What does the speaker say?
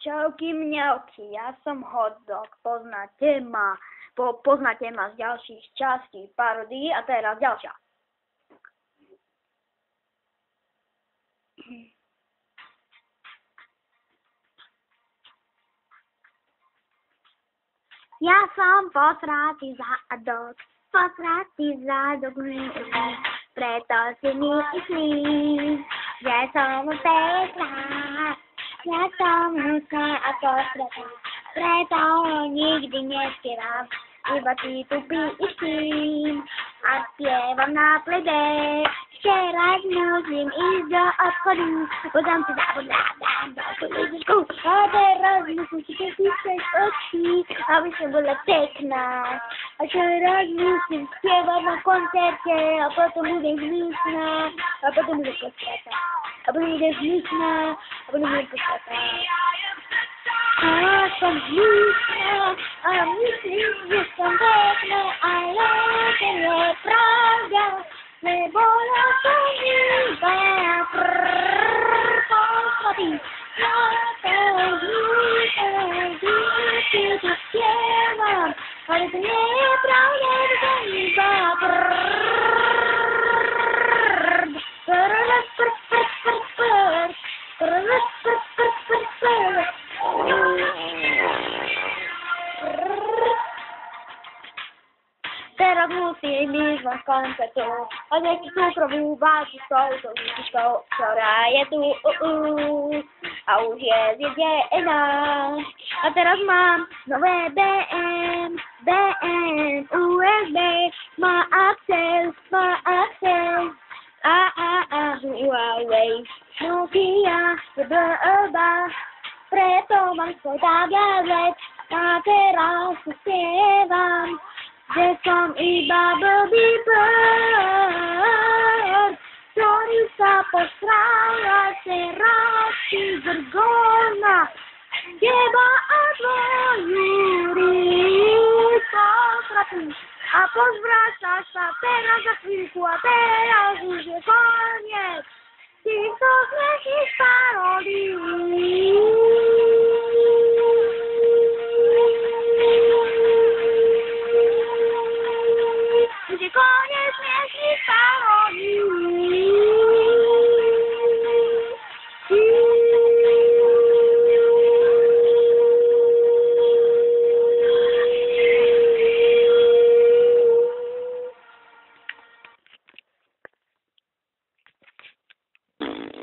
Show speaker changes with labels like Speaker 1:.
Speaker 1: Čauky mňauky, ja som hotdog, poznáte ma z ďalších častí parodii a teraz ďalšia. Ja som posratý zadok, preto si myslím, že som pekná. Ja som hnusná ako streta, preto nikdy nespievam, iba si tu píšim a spievam na plede. Včera musím ísť do obchodu, potom si zabudám do poličku a teraz musím si písať oči, aby som bola pekná. A teraz musím spievať na koncerte a potom budem hnusná a potom budem postrata. A budem hnusná a potom budem postrata. A som hnusná a myslím, že som pekná, ale to je pravda. Lebo ja som iba posratý. Ja som hnusná, vždy tu spievam, ale to nie je pravda, že som iba Teraz musím ísť von z koncertu a nejakú cukrovú vážu s touto lítičkou, ktorá je tu a už je zjedená. A teraz mám nové BM, USB, má Axel, Huawei, Nokia, preto mám svoj tablet a teraz spievam, že som iba blbý bird, ktorý sa posral a teraz si zrgona teba a tvoju posratú. A pozvrácaš sa teraz za chvíľku a teraz už je koniec týchto smiešných parodí.